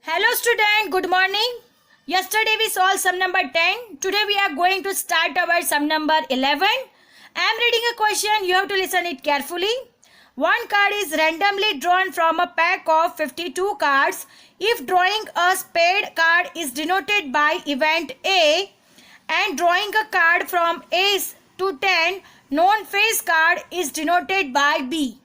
Hello student, good morning. Yesterday we solved sum number 10. Today we are going to start our sum number 11. I am reading a question. You have to listen it carefully. One card is randomly drawn from a pack of 52 cards. If drawing a spade card is denoted by event A and drawing a card from Ace to 10 non-face card is denoted by B.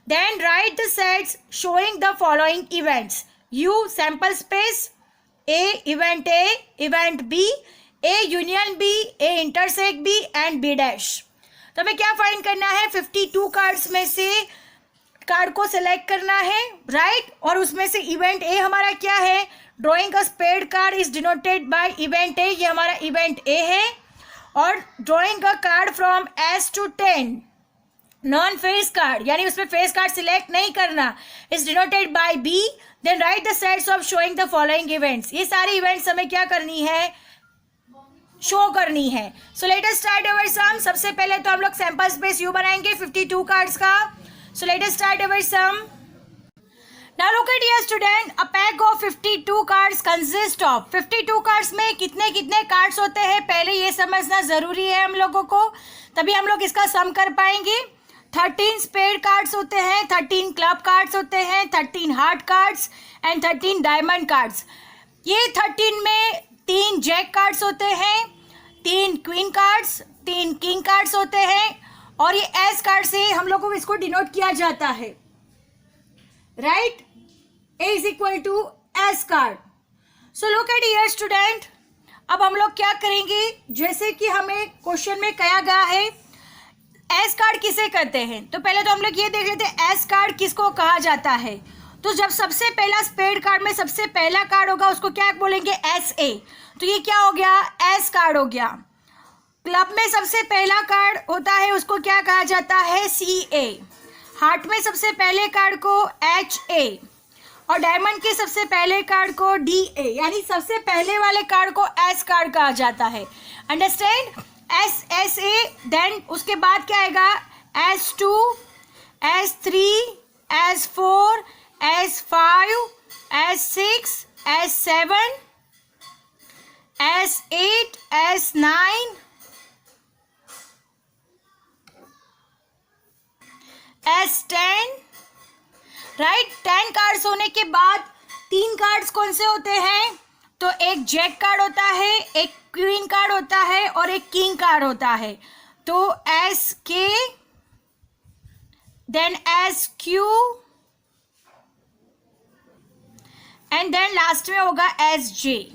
Then write the sets showing the following events. U sample space, A event B, A union B, A intersect B and B dash. तो हमें क्या find करना है? 52 cards में से card को select करना है, राइट? और उसमें से इवेंट ए हमारा क्या है? Drawing a spade card is denoted by event A, ये हमारा इवेंट ए है. और drawing a card from ace to 10 non face card, यानी उसमें फेस कार्ड सिलेक्ट नहीं करना, is denoted by B. Then write the sets of showing the following events. ये सारे इवेंट्स हमें क्या करनी है? शो करनी है. So let us start our sum. सबसे पहले तो हम लोग सैंपल स्पेस यू बनाएंगे 52 कार्ड्स का. So let us start our sum. Now look at here student, a pack of 52 cards consist of 52 cards में कितने कितने कार्ड्स होते हैं पहले ये समझना जरूरी है हम लोगों को, तभी हम लोग इसका सम कर पाएंगे. 13 स्पेड कार्ड्स होते हैं, 13 क्लब कार्ड्स होते हैं, 13 heart cards and 13 diamond cards. ये 13 में 3 जैक कार्ड्स होते हैं, 3 क्वीन कार्ड्स, 3 किंग कार्ड्स होते हैं और ये एस कार्ड से हम लोग को इसको डिनोट किया जाता है, right? A is equal to S card. So look at here student. अब हम लोग क्या करेंगे? जैसे कि हमें क्वेश्चन में कहा गया है एस कार्ड किसे कहते हैं, तो पहले तो हम लोग ये देख लेते हैं एस कार्ड किसको कहा जाता है. तो जब सबसे पहला स्पेड कार्ड में सबसे पहला कार्ड होगा उसको क्या बोलेंगे? S A. तो ये क्या हो गया? एस कार्ड हो गया. क्लब में सबसे पहला कार्ड होता है उसको क्या कहा जाता है? सी ए. हार्ट में सबसे पहले कार्ड को एच ए और डायमंड के सबसे पहले कार्ड को डी ए, यानी सबसे पहले वाले कार्ड को एस कार्ड कहा जाता है. Understand? S S A. Then उसके बाद क्या आएगा? S two, S three, S four, S five, S six, S seven, S eight, S nine, S 10, right? 10 cards होने के बाद 3 कार्ड्स कौन से होते हैं? तो एक जैक कार्ड होता है, एक क्वीन कार्ड होता है और एक किंग कार्ड होता है. तो S K, then S Q and then last में होगा एस जे.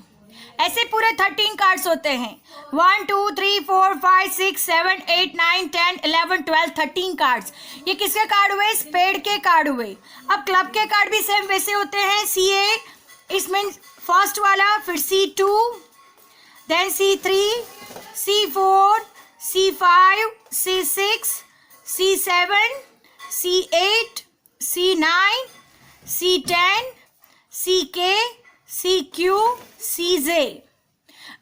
ऐसे पूरे 13 कार्ड्स होते हैं. 1 2 3 4 5 6 7 8 9 10 11 12 13 कार्ड्स. ये किसके कार्ड हुए? स्पेड के कार्ड हुए. अब क्लब के कार्ड भी सेम वैसे होते हैं. सी ए, इसमें फर्स्ट वाला, फिर C2, then C3, C4, C5, C6, C7, C8, C9, C10, CK, CQ, CJ.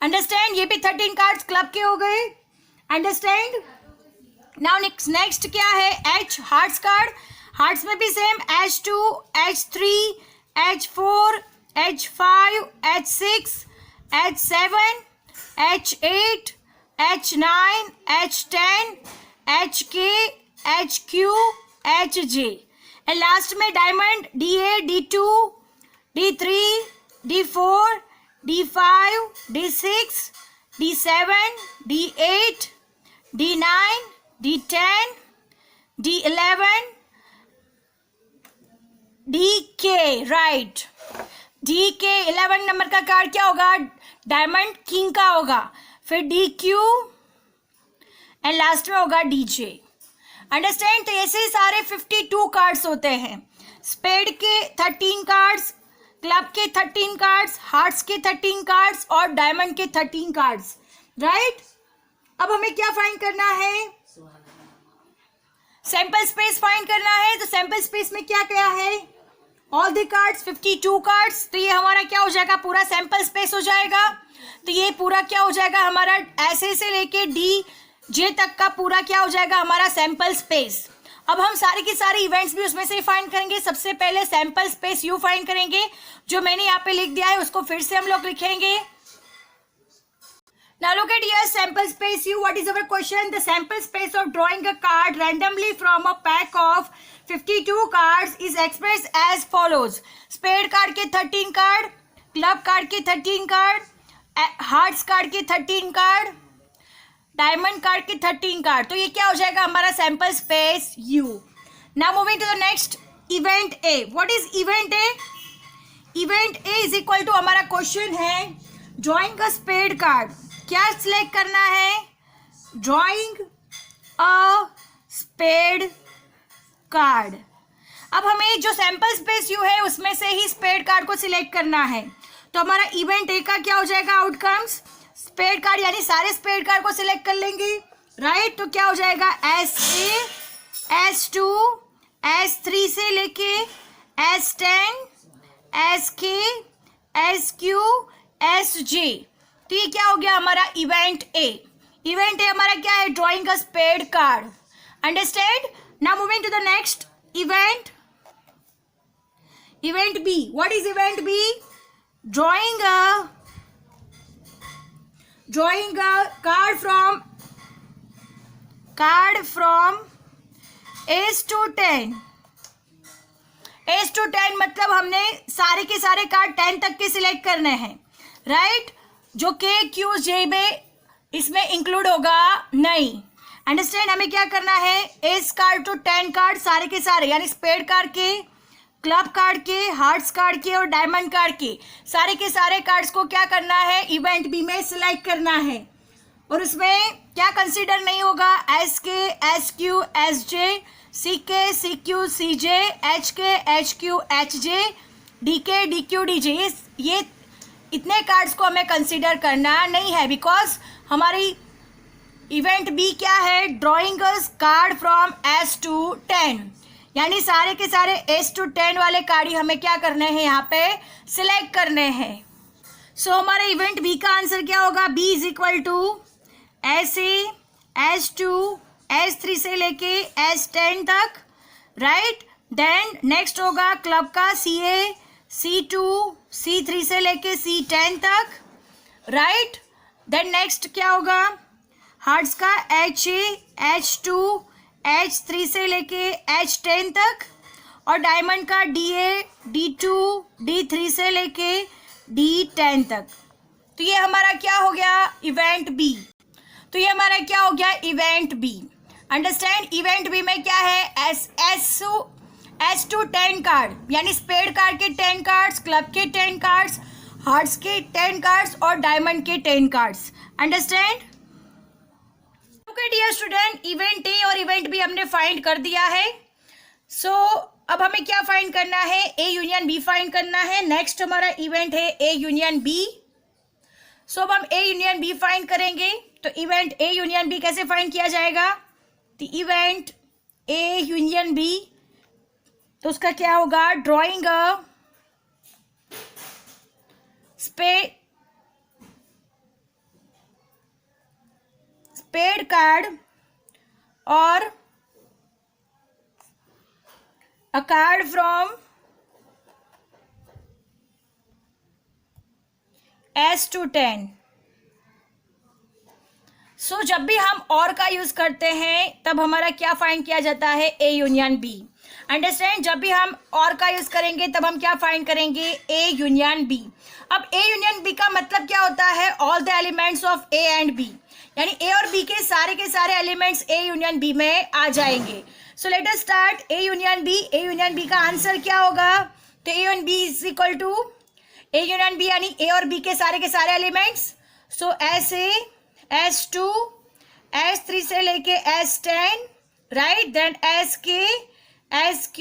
Understand? ये भी 13 कार्ड्स क्लब के हो गए. अंडरस्टैंड? नाउ नेक्स्ट क्या है? H hearts card. हार्ट्स में भी same H2, H3, H4, H5, H6, H7, H8, H9, H10, HK, HQ, HJ. And last में diamond DA, D2, D3, D4, D5, D6, D7, D8, D9, D10, D11, DK, right? DK 11 number का card क्या होगा? Diamond king का होगा. फिर DQ and last में होगा DJ. Understand? तो ऐसे सारे 52 कार्ड्स होते हैं. स्पेड के 13 कार्ड्स, क्लब के 13 कार्ड्स, हार्ट्स के 13 कार्ड्स और डायमंड के 13 कार्ड्स, राइट? अब हमें क्या फाइंड करना है? सैंपल स्पेस फाइंड करना है. तो सैंपल स्पेस में क्या क्या है? All the cards, 52 cards. तो ये हमारा क्या हो जाएगा? पूरा सैंपल स्पेस हो जाएगा. तो ये पूरा क्या हो जाएगा हमारा? ऐसे से लेके डी जे तक का पूरा क्या हो जाएगा? हमारा सैंपल स्पेस. अब हम सारे के सारे इवेंट्स भी उसमें से फाइंड करेंगे। सबसे पहले सैंपल स्पेस यू फाइंड करेंगे, जो मैंने यहाँ पे लिख दिया है उसको फिर से हम लोग लिखेंगे। Now look at here, sample space U. What is our question? The sample space of drawing a card randomly from a pack of 52 cards is expressed as follows. Spade card के 13 कार्ड, क्लब कार्ड के 13 card, hearts card के 13 card, diamond card के 13 card. तो ये क्या हो जाएगा हमारा sample space U. Now moving to the next event A. What is event A? Event A is equal to हमारा क्वेश्चन है drawing a spade card. क्या सिलेक्ट करना है? Drawing a spade card. अब हमें जो सैंपल स्पेस यू है उसमें से ही स्पेड कार्ड को सिलेक्ट करना है। तो हमारा इवेंट ए का क्या हो जाएगा आउटकम्स? स्पेड कार्ड, यानी सारे स्पेड कार्ड को सिलेक्ट कर लेंगे, राइट। तो क्या हो जाएगा S8, S2, S3 से लेके S10, SK, SQ, SJ। तो ये क्या हो गया हमारा इवेंट ए। इवेंट ए हमारा क्या है? Drawing a spade card. Understand? Now moving to the next event, event B. What is event B? Drawing a card from ace to 10। Ace to 10 मतलब हमने सारे के सारे कार्ड 10 तक के सिलेक्ट करने हैं, राइट। जो के क्यू जे में इसमें इंक्लूड होगा नहीं। अंडरस्टैंड? हमें क्या करना है? एस कार्ड टू 10 कार्ड सारे के सारे, यानी स्पेड कार्ड के, क्लब कार्ड के, हार्ट्स कार्ड के और डायमंड कार्ड के सारे के सारे कार्ड्स को क्या करना है? इवेंट बी में सिलेक्ट करना है। और उसमें क्या कंसीडर नहीं होगा? एस के, एस क्यू, एस जे, सी के, सी क्यू, सी जे, एच के, H Q, H J, D के, डी क्यू, डी जे। ये इतने कार्ड्स को हमें कंसीडर करना नहीं है, बिकॉज हमारी इवेंट बी क्या है? Drawing a card from ace to 10, यानी सारे के सारे एस टू 10 वाले कार्ड ही हमें क्या करने हैं? यहाँ पे सिलेक्ट करने हैं। सो हमारे इवेंट बी का आंसर क्या होगा? B is equal to S8, S2, S3 से लेके S10 तक, राइट। देन नेक्स्ट होगा क्लब का CA, C2, C3 से लेके C10 तक, राइट। देन नेक्स्ट क्या होगा? हार्ट्स का HA, H2, H3 से लेके H10 तक, और डायमंड का DA, D2, D3 से लेके D10 तक। तो ये हमारा क्या हो गया? Event B. तो ये हमारा क्या हो गया? Event B. Understand? Event B में क्या है? एस टू 10 कार्ड, यानी स्पेड कार्ड के 10 कार्ड्स, क्लब के 10 कार्ड्स, हार्ट्स के 10 कार्ड्स और डायमंड के 10 cards. Understand? Okay dear student, event A और इवेंट बी हमने फाइंड कर दिया है। सो अब हमें क्या फाइंड करना है? ए यूनियन बी फाइंड करना है। नेक्स्ट हमारा इवेंट है ए यूनियन बी। सो अब हम ए यूनियन बी फाइंड करेंगे। तो इवेंट ए यूनियन बी कैसे फाइंड किया जाएगा? The event A union B, तो उसका क्या होगा? ड्रॉइंग अ स्पेड कार्ड और a card from S to 10। So जब भी हम और का यूज करते हैं तब हमारा क्या फाइंड किया जाता है? A union B. अंडरस्टैंड? जब भी हम और का यूज करेंगे तब हम क्या फाइंड करेंगे? A union B. अब ए यूनियन बी का मतलब क्या होता है? All the elements of A and B, यानी ए और बी के सारे एलिमेंट्स ए यूनियन बी में आ जाएंगे। So let us start A union B. A union B का आंसर क्या होगा? तो A union B is equal to A union B, यानी ए और बी के सारे एलिमेंट्स। सो SA, S2, S3 से लेके S10, right. Then SK, SQ,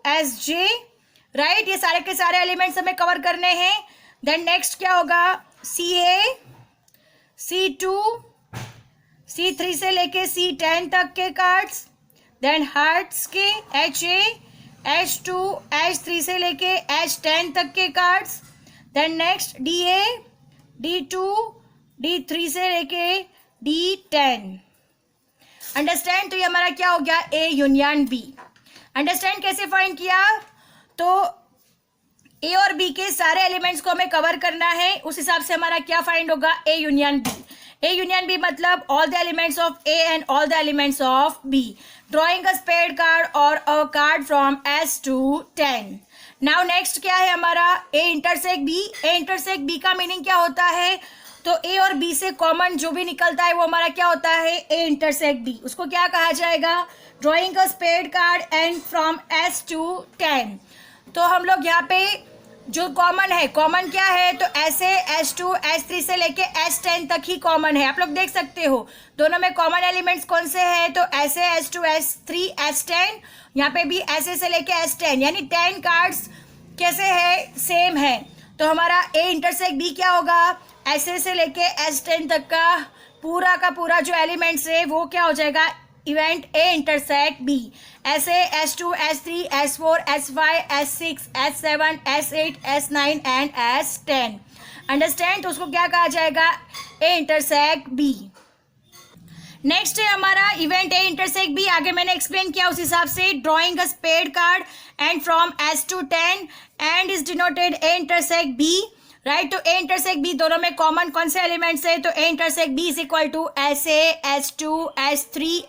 SJ, right. ये सारे के सारे एलिमेंट्स हमें कवर करने हैं। देन नेक्स्ट क्या होगा? CA, C2, C3 से लेके C10 तक के कार्ड्स। देन हार्ट्स के HA, H2, H3 से लेके H10 तक के cards. Then next DA, D2, D3 से लेके D10। अंडरस्टैंड। तो ये हमारा क्या हो गया, ए यूनियन बी। अंडरस्टैंड कैसे फाइंड किया, तो ए और बी के सारे एलिमेंट्स को हमें कवर करना है, उस हिसाब से हमारा क्या फाइंड होगा, A union B. A union B मतलब all the elements of A and all the elements of B. Drawing a spade card और a card from S to 10। Now next क्या है हमारा, A intersect B. A intersect B का meaning क्या होता है, तो ए और बी से कॉमन जो भी निकलता है वो हमारा क्या होता है, ए इंटरसेक्ट बी। उसको क्या कहा जाएगा, drawing a spade card and from S to 10। तो हम लोग यहाँ पे जो कॉमन है, कॉमन क्या है, तो ऐसे S2 S3 से लेके S10 तक ही कॉमन है। आप लोग देख सकते हो दोनों में कॉमन एलिमेंट्स कौन से हैं, तो ऐसे S2 S3 S10, यहाँ पे भी ऐसे से लेके S10, यानी 10 कार्ड्स कैसे है, सेम है। तो हमारा ए इंटरसेक्ट बी क्या होगा, ऐसे से लेके S10 तक का पूरा जो एलिमेंट्स है वो क्या हो जाएगा, इवेंट ए इंटरसेक्ट बी। ऐसे S2 S3 S4 S5 S6 S7 S8 S9 and S10। Understand. तो उसको क्या कहा जाएगा, ए इंटरसेक्ट बी। नेक्स्ट है हमारा इवेंट ए इंटरसेक्ट बी। आगे मैंने एक्सप्लेन किया उस हिसाब से, drawing a spade card and from S to 10 and is denoted A intersect B, right. तो ए इंटरसेक्ट बी दोनों में कॉमन कौन से एलिमेंट्स है, तो A intersect B is equal to SA S2 S3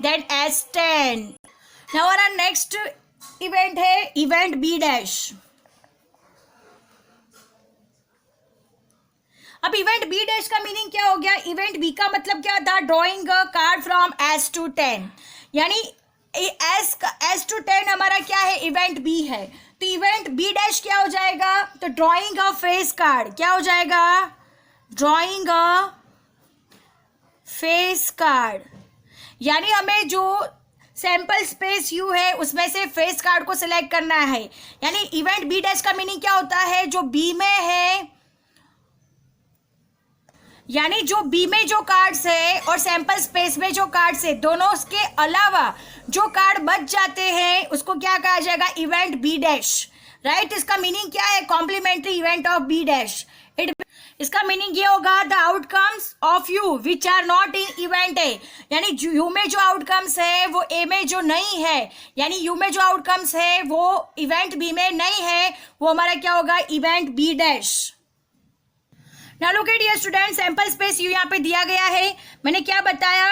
then S10। Now हमारा next event है event B dash. अब इवेंट बी डैश का मीनिंग क्या हो गया, इवेंट बी का मतलब क्या था, drawing a card from S to 10, यानी S to 10 हमारा क्या है, इवेंट बी है। तो इवेंट बी डैश क्या हो जाएगा, तो ड्रॉइंग अ फेस कार्ड, क्या हो जाएगा, ड्रॉइंग अ फेस कार्ड, यानी हमें जो सैंपल स्पेस यू है उसमें से फेस कार्ड को सिलेक्ट करना है। यानी इवेंट बी डैश का मीनिंग क्या होता है, जो बी में है, यानी जो बी में जो कार्ड्स है और सैंपल स्पेस में जो कार्ड्स है, दोनों के अलावा जो कार्ड बच जाते हैं उसको क्या कहा जाएगा, इवेंट बी डैश, राइट। इसका मीनिंग क्या है, complementary event of B dash. इसका मीनिंग ये होगा, the outcomes of U which are not in event A, यानी यू में जो आउटकम्स है वो ए में जो नहीं है, यानी यू में जो आउटकम्स है वो इवेंट बी में नहीं है, वो हमारा क्या होगा, event B dash. Now look at dear student, sample space U यहाँ पे दिया गया है। मैंने क्या बताया,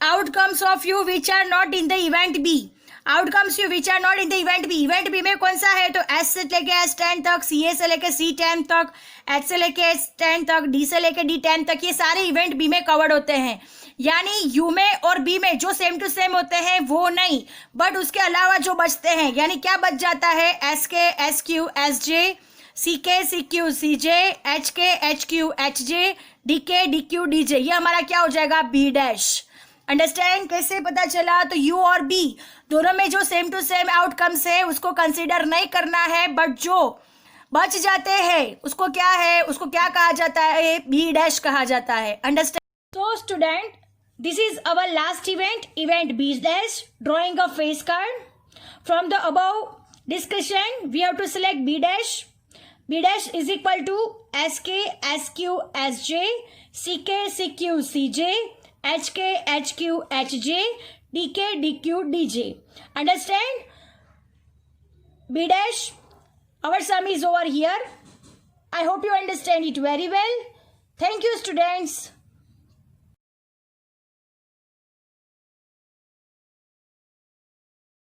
outcomes of U which are not in the event B, outcomes U which are not in the event B. Event B में कौन सा है, तो S से लेके S10 तक, CA से लेके C10 तक, H से लेके S10 तक, D से लेके D10 तक, ये सारे इवेंट बी में कवर्ड होते हैं। यानी यू में और बी में जो सेम टू सेम होते हैं वो नहीं, बट उसके अलावा जो बचते हैं, यानी क्या बच जाता है, SK SQ SJ, CK CQ CJ, HK HQ HJ, DK DQ DJ, ये हमारा क्या हो जाएगा, बी डैश। अंडरस्टैंड कैसे पता चला, तो यू और बी दोनों में जो सेम टू सेम आउटकम्स है उसको कंसीडर नहीं करना है, बट जो बच जाते हैं उसको क्या है, उसको क्या कहा जाता है, बी डैश कहा जाता है। अंडरस्टैंड। तो student, this is our last event, event B dash, drawing a face card. From the above discussion we have to select B dash. B dash is equal to SK SQ SJ, CK CQ CJ, HK HQ HJ, DK DQ DJ. Understand? B dash, our sum is over here. I hope you understand it very well. Thank you, students.